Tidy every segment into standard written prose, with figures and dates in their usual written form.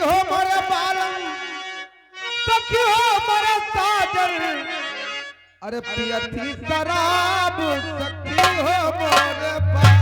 हो मोरे बालम सखी हो मोरे साजन अरे पियती शराब सखी हो मोरे बालम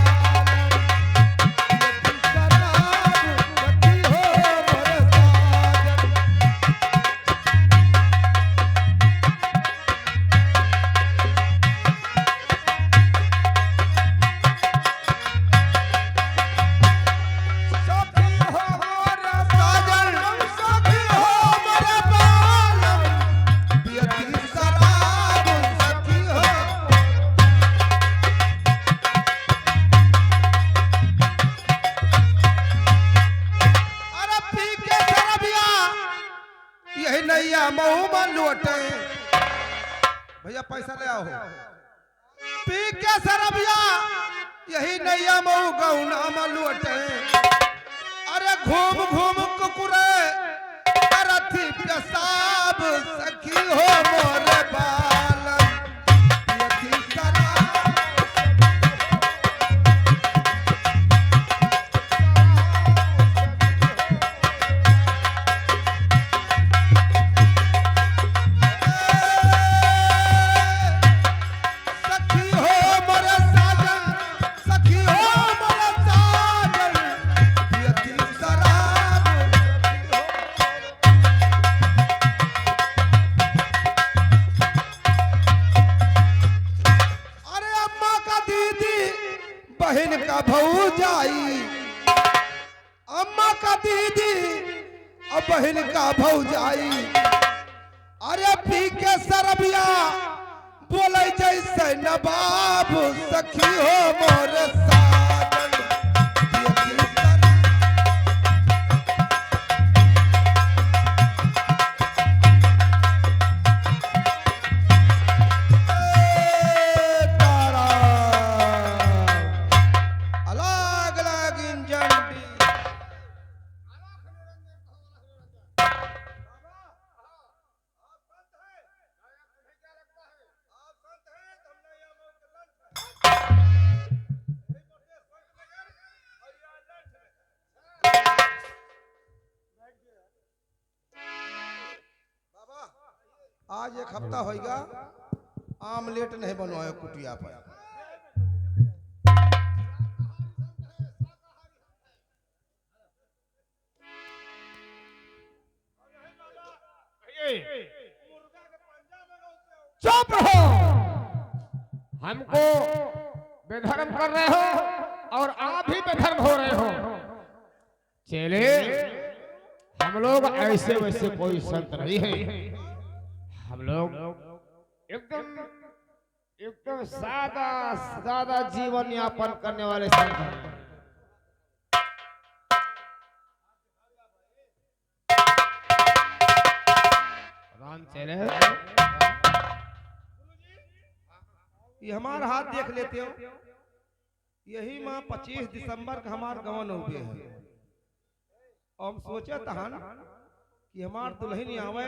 भैया पैसा ले आओ पी के सरबिया यही नैया मऊ गौना में लौटे अरे घूम घूम कुकुरे करथी पेशाब सखी हो मोरे बालम पियती शराब बहन का भौजाई अम्मा का दीदी और बहन का भौजाई अरे पी के सरबिया बोले जैसे नवाब सखी हो मोरे साजन आज एक हफ्ता होगा आमलेट नहीं बनवाए कुटिया पर चुप रहो हमको बेधर्म कर रहे हो और आप भी बेधर्म हो रहे हो चले हम लोग ऐसे वैसे कोई संत नहीं है हम लोग एकदम सादा जीवन यापन करने वाले संत हैं राम चले ये हमारा हाथ देख लेते हो यही माँ 25 दिसंबर का हमार गवन हो गए हैं और हम सोचे तहन कि हमार दुल्हन आवे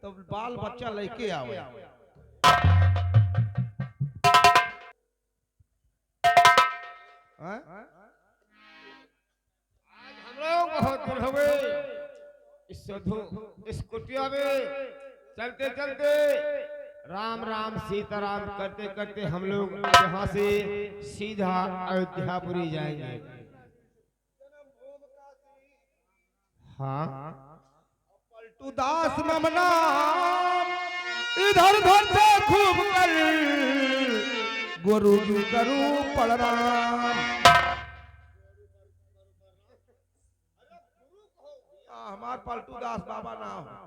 तो बाल बच्चा लेके आवे आज हम लोग बहुत दूर हो गए इस कुटिया में चलते चलते राम राम सीताराम करते करते हम लोग यहाँ से सीधा अयोध्यापुरी जाएंगे हाँ पलटू दास ममना इधर उधर से खूब कर गुरु जी करू पड़ राम हमार पलटू दास बाबा ना हो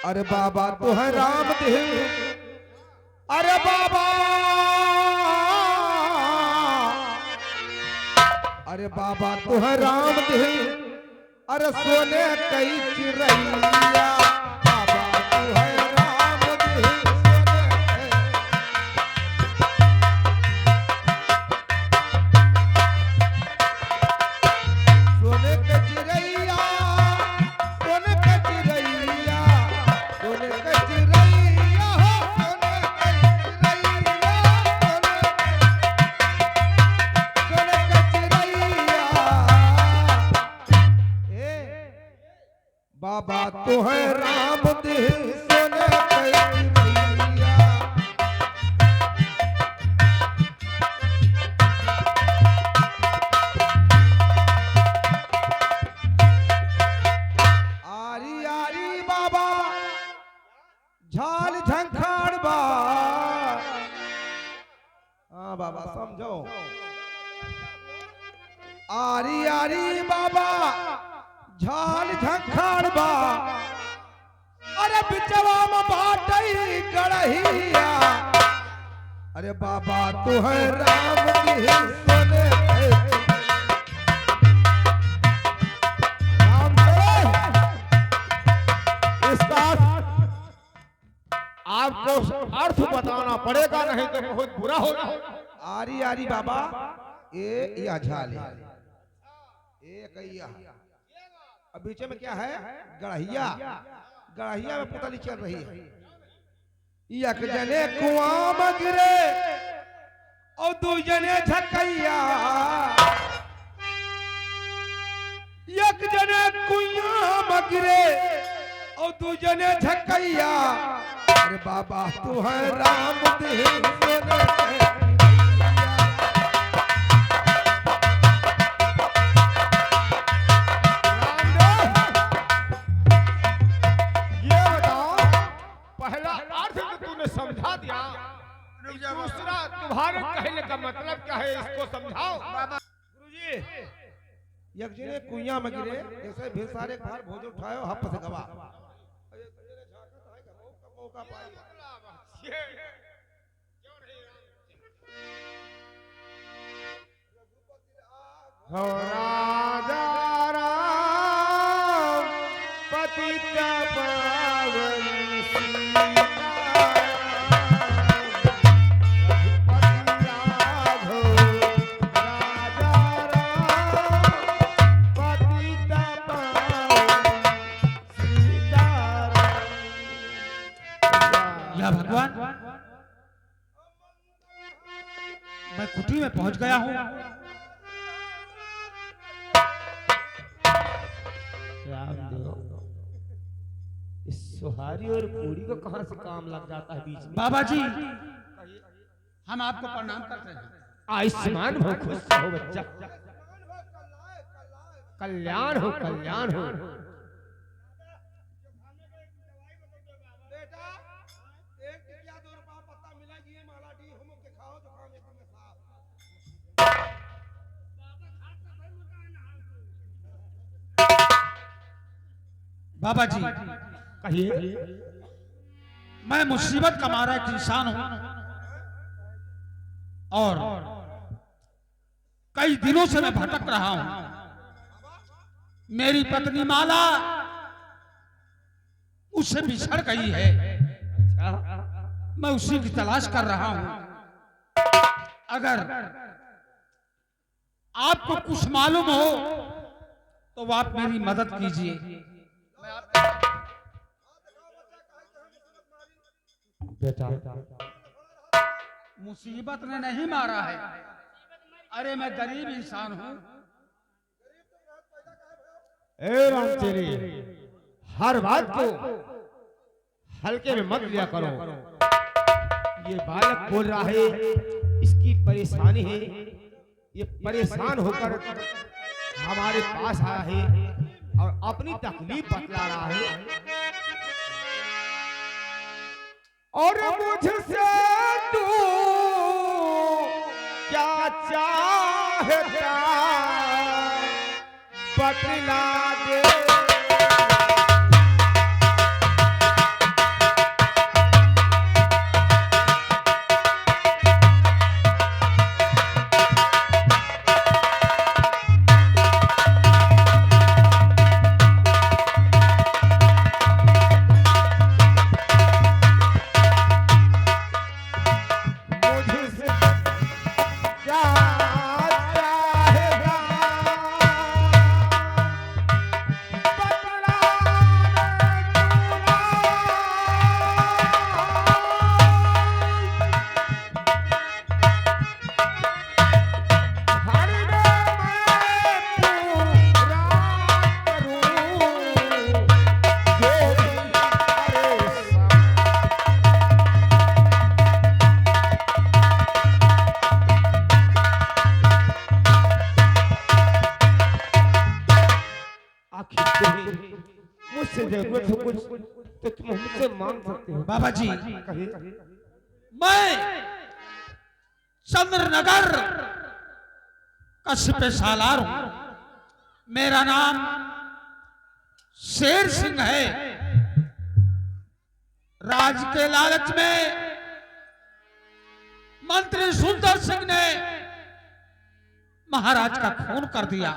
अरे बाबा तो है राम देव अरे बाबा अरे बाबा तो है राम देव अरे सोने कई चिरैया बाबा तो है राम देव सोने के चिरैया सोने के चिरैया सोने के चिरैया सोने के चिरैया सोने के बाबा समझो। आरी आरी बाबा झाल झंखाड़ बा, अरे बिचवा में बाटई गड़हिया, अरे बाबा तू है राम की सोने राम इसका आपको अर्थ बताना पड़ेगा, नहीं तो बहुत बुरा होगा। आरी आरी बाबा ये या झाल है, एक या अब बीच में क्या है गड़हिया, गड़हिया में पुतली चल रही है। एक जने कुआं में गिरे और दू जने झकैया, एक जने कुआं में गिरे और दू जने झकैया, अरे बाबा तू है राम देव सोने समझा दिया, दूसरा तुम्हारे कहने का मतलब क्या है इसको समझाओ। गुरुजी एक जने कुइया में गिरे, जैसे भिसारे भार भोज उठायो हप से गवा, मौका पाई हो राजा राम पतित पावन मैं कुटी में पहुंच गया हूं। इस सुहारी और पूरी को कहां से काम लग जाता है बीच में। बाबा जी हम आपको प्रणाम करते हैं। आयुष्मान हो, खुश हो बच्चा, कल्याण हो कल्याण हो। बाबा जी कहिए। मैं मुसीबत का मारा एक इंसान हूं और कई दिनों से मैं भटक रहा हूं। मेरी पत्नी माला उससे बिछड़ गई है, मैं उसी की तलाश कर रहा हूं। अगर आपको कुछ मालूम हो तो आप मेरी मदद कीजिए। बेटा मुसीबत ने नहीं मारा है, अरे मैं गरीब इंसान हूं। ए रामचेरी, हर बात को हल्के में मत लिया करो। ये बालक बोल रहा है, इसकी परेशानी है, ये परेशान होकर हमारे पास आया है और अपनी तकलीफ बतला रहा है। और मुझसे तू क्या चाहता बतला दे। मुझसे जरूरत हो कुछ तो तुम हमसे मांग सकते हो। बाबा जी कहिए। मैं चंद्रनगर कस्बे सालार हूं। मेरा नाम शेर सिंह है। राज के लालच में मंत्री सुंदर सिंह ने महाराज का खून कर दिया।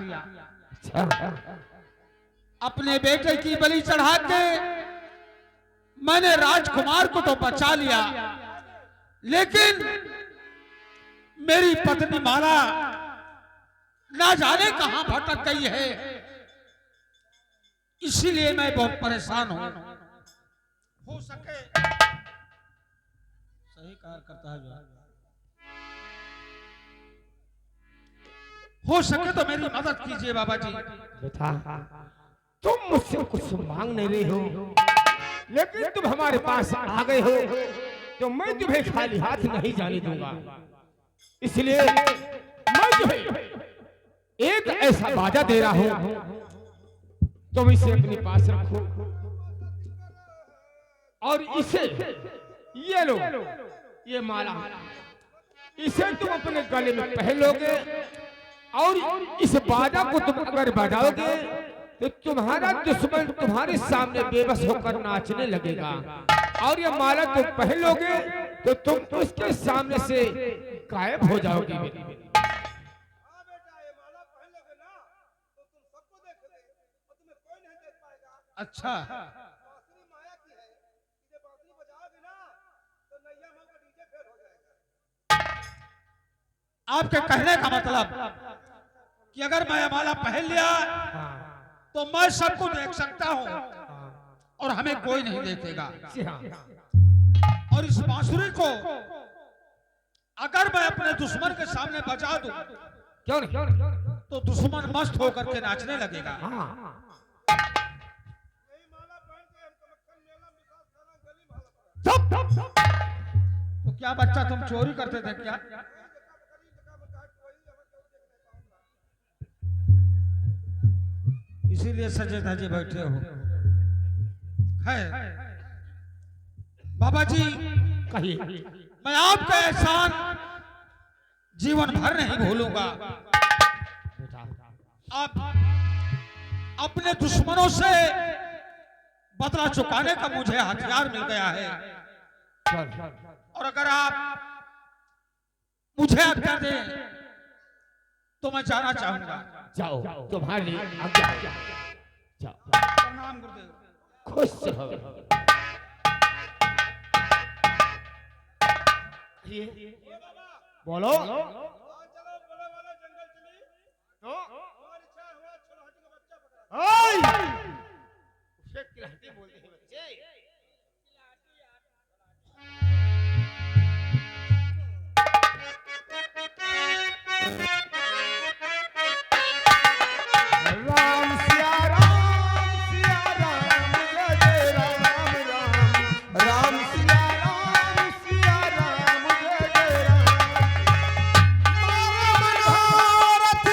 अपने बेटे की बलि चढ़ा के मैंने राजकुमार को तो बचा लिया, लेकिन मेरी पत्नी माला ना जाने कहां भटक गई है। इसीलिए मैं बहुत परेशान हूं। हो सके सही कार्य करता है जो हो सके तो मेरी मदद कीजिए बाबा जी। बेटा, तुम मुझसे कुछ मांग नहीं रहे हो, लेकिन तुम हमारे पास आ गए हो तो मैं तुम्हें खाली हाथ नहीं जाने दूंगा। इसलिए मैं तुम्हें एक ऐसा वादा दे रहा हूं, तुम इसे अपने पास रखो और इसे ये लो, ये माला, इसे तुम अपने गले में पहन लोगे और इस वादा को तुम अगर बढ़ाओगे तो तुम्हारा दुश्मन तुम्हारे सामने बेबस होकर नाचने लगेगा, और ये माला तुम पहन लोगे तो तुम उसके सामने से गायब हो जाओगी। अच्छा, आपके कहने का मतलब कि अगर मैं माला पहन लिया तो मैं सबको देख सकता हूं और हमें कोई नहीं देखेगा। और इस बांसुरी को अगर मैं अपने दुश्मन के सामने बजा दूं, क्यों नहीं, तो दुश्मन मस्त होकर के नाचने लगेगा। तो क्या बच्चा तुम चोरी करते थे क्या? इसीलिए सजे धजे बैठे हो। है बाबा जी, कहिए। मैं आपका एहसान जीवन भर नहीं भूलूंगा। आप अपने दुश्मनों से बदला चुकाने का मुझे हथियार मिल गया है, और अगर आप मुझे आज्ञा दें तो मैं जाना चाहूंगा। जाओ, तुम्हारे लिए आज्ञा है। जाओ। प्रणाम गुरुदेव। खुश रहो। बोलो। उसे किलाटी बोलते हैं बच्चे। राम सिया राम, जय जय राम राम, राम सिया राम, जय जय राम। मनोरथ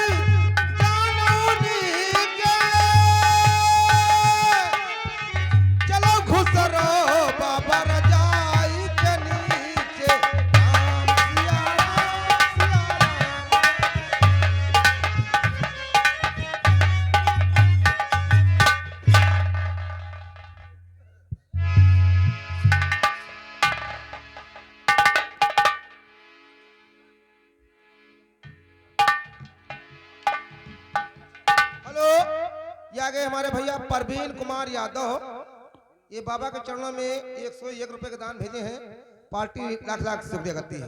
जानौनी के, चलो घुसरो बाबा रजाई के नीचे। राम सिया राम, हेलो, ये आ गए हमारे भैया परवीन कुमार यादव। ये बाबा के चरणों में 101 रुपए का दान भेजे हैं। पार्टी लाख लाख शुक्रिया करती है।